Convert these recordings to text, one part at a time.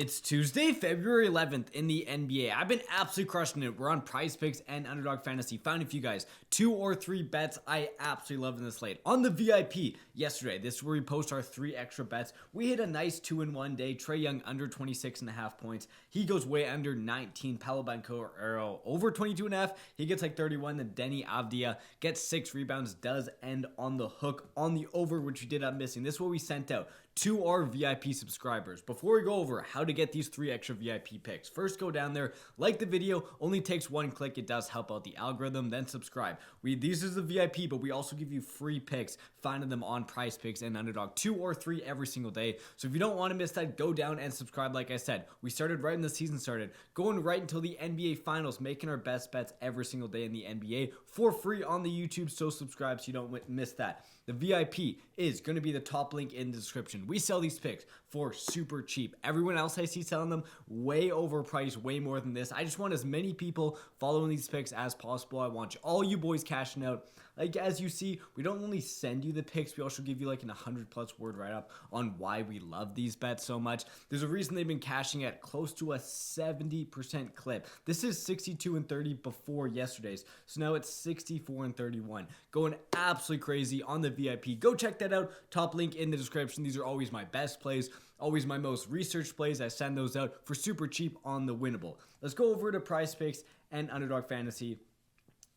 It's Tuesday, February 11th in the NBA. I've been absolutely crushing it. We're on PrizePicks and Underdog Fantasy. Found a few guys, 2 or 3 bets I absolutely love in this slate. On the VIP yesterday, this is where we post our 3 extra bets. We hit a nice 2-in-1 day. Trae Young under 26.5 points. He goes way under 19. Paolo Banchero over 22.5. He gets like 31. Then Denny Avdia gets 6 rebounds. Does end on the hook on the over, which we did up missing. This is what we sent out to our VIP subscribers. Before we go over how to get these 3 extra VIP picks, first go down there, like the video, only takes 1 click. It does help out the algorithm. Then subscribe. These is the VIP, but we also give you free picks, finding them on PrizePicks and Underdog, 2 or 3 every single day. So if you don't want to miss that, go down and subscribe. Like I said, we started right when the season started, going right until the NBA Finals, making our best bets every single day in the NBA for free on the YouTube. So subscribe so you don't miss that. The VIP is going to be the top link in the description. We sell these picks for super cheap. Everyone else I see selling them way overpriced, way more than this. I just want as many people following these picks as possible. I want all you boys cashing out. Like, as you see, we don't only send you the picks, we also give you like an 100+ word write-up on why we love these bets so much. There's a reason they've been cashing at close to a 70% clip. This is 62-30 before yesterday's, so now it's 64-31. Going absolutely crazy on the VIP. Go check that out. Top link in the description. These are always my best plays, always my most researched plays. I send those out for super cheap on the Winnable. Let's go over to PrizePicks and Underdog Fantasy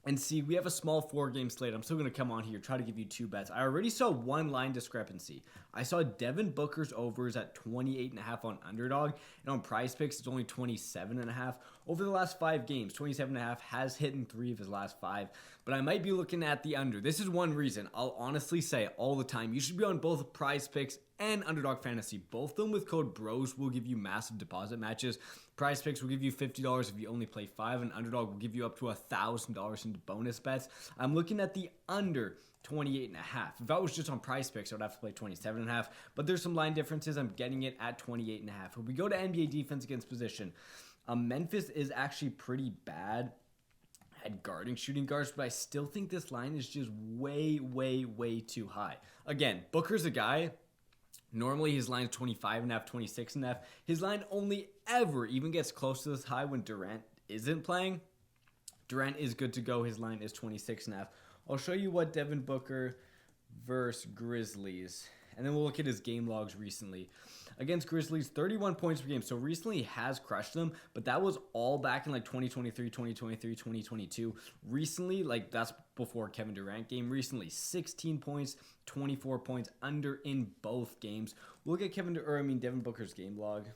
and see. We have a small 4-game slate. I'm still going to come on here, try to give you 2 bets. I already saw 1 line discrepancy. I saw Devin Booker's overs at 28.5 on Underdog, and on PrizePicks it's only 27.5. Over the last 5 games, 27.5 has hit in 3 of his last 5, but I might be looking at the under. This is one reason I'll honestly say all the time, you should be on both PrizePicks and Underdog Fantasy. Both of them with code BROS will give you massive deposit matches. PrizePicks will give you $50 if you only play 5, and Underdog will give you up to $1,000 into bonus bets. I'm looking at the under 28.5. If I was just on PrizePicks, I would have to play 27.5, but there's some line differences. I'm getting it at 28.5. If we go to NBA defense against position, Memphis is actually pretty bad at guarding shooting guards, but I still think this line is just way too high. Again, Booker's a guy. Normally his line is 25.5, 26.5. His line only ever even gets close to this high when Durant isn't playing. Durant is good to go. His line is 26.5. I'll show you what Devin Booker versus Grizzlies, and then we'll look at his game logs recently. Against Grizzlies, 31 points per game. So recently he has crushed them, but that was all back in like 2023, 2022. Recently, like that's before Kevin Durant game. Recently, 16 points, 24 points under in both games. We'll look at Devin Booker's game log.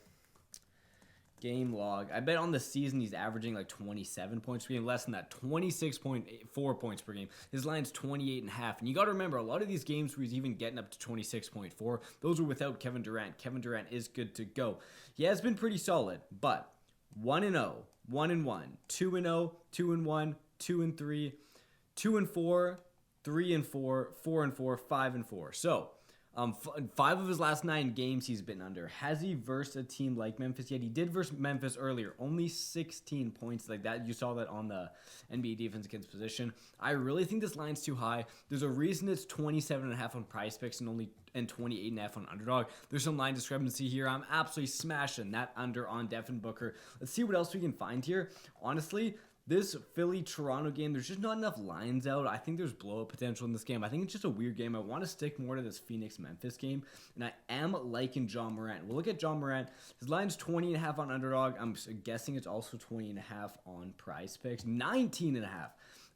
I bet on the season he's averaging like 27 points per game, less than that, 26.4 points per game. His line's 28.5. And you got to remember, a lot of these games where he's even getting up to 26.4, those were without Kevin Durant. Kevin Durant is good to go. He has been pretty solid, but 1-0, 1-1, 2-0, 2-1, 2-3, 2-4, 3-4, 4-4, 5-4. So 5 of his last 9 games he's been under. Has he versed a team like Memphis yet? He did verse Memphis earlier. Only 16 points like that. You saw that on the NBA defense against position. I really think this line's too high. There's a reason it's 27.5 on PrizePicks and 28.5 on Underdog. There's some line discrepancy here. I'm absolutely smashing that under on Devin Booker. Let's see what else we can find here. Honestly, this Philly-Toronto game, there's just not enough lines out. I think there's blowout potential in this game. I think it's just a weird game. I want to stick more to this Phoenix-Memphis game, and I am liking John Morant. We'll look at John Morant. His line's 20.5 on Underdog. I'm guessing it's also 20.5 on PrizePicks. 19.5.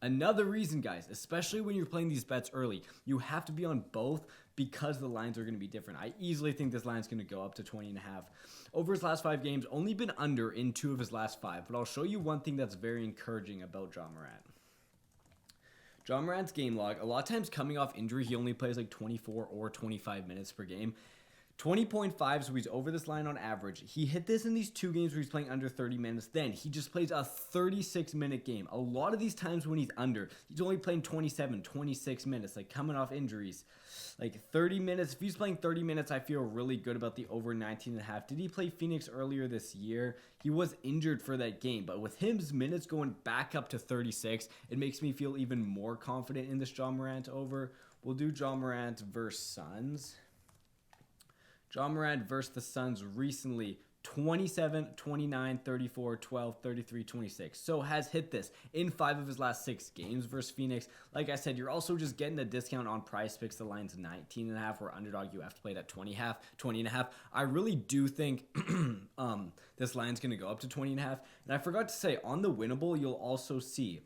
Another reason, guys, especially when you're playing these bets early, you have to be on both because the lines are going to be different. I easily think this line's going to go up to 20.5. Over his last 5 games, only been under in 2 of his last 5. But I'll show you one thing that's very encouraging about John Morant. John Morant's game log, a lot of times coming off injury, he only plays like 24 or 25 minutes per game. 20.5, so he's over this line on average. He hit this in these 2 games where he's playing under 30 minutes. Then he just plays a 36-minute game. A lot of these times when he's under, he's only playing 27, 26 minutes, like coming off injuries. Like 30 minutes. If he's playing 30 minutes, I feel really good about the over 19.5. Did he play Phoenix earlier this year? He was injured for that game, but with his minutes going back up to 36, it makes me feel even more confident in this John Morant over. We'll do John Morant versus Suns. John Morant versus the Suns recently, 27, 29, 34, 12, 33, 26. So has hit this in 5 of his last 6 games versus Phoenix. Like I said, you're also just getting a discount on PrizePicks. The line's 19.5, where Underdog you have to play it at 20.5. I really do think this line's going to go up to 20.5. And I forgot to say, on the winnable, you'll also see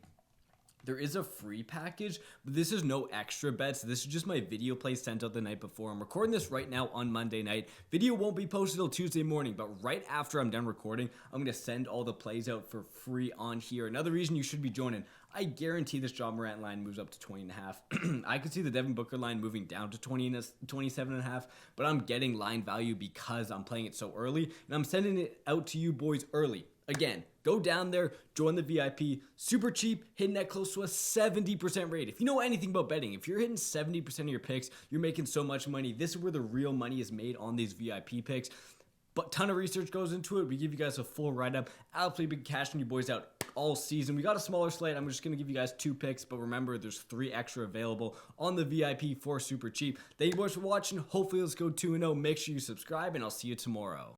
there is a free package, but this is no extra bets. This is just my video play sent out the night before. I'm recording this right now on Monday night. Video won't be posted till Tuesday morning, but right after I'm done recording, I'm going to send all the plays out for free on here. Another reason you should be joining, I guarantee this John Morant line moves up to 20.5. I could see the Devin Booker line moving down to 27.5, but I'm getting line value because I'm playing it so early, and I'm sending it out to you boys early. Again, go down there, join the VIP, super cheap, hitting that close to a 70% rate. If you know anything about betting, if you're hitting 70% of your picks, you're making so much money. This is where the real money is made on these VIP picks. But ton of research goes into it. We give you guys a full write-up. Absolutely been cashing you boys out all season. We got a smaller slate. I'm just going to give you guys 2 picks, but remember, there's 3 extra available on the VIP for super cheap. Thank you boys for watching. Hopefully, let's go 2-0. Make sure you subscribe, and I'll see you tomorrow.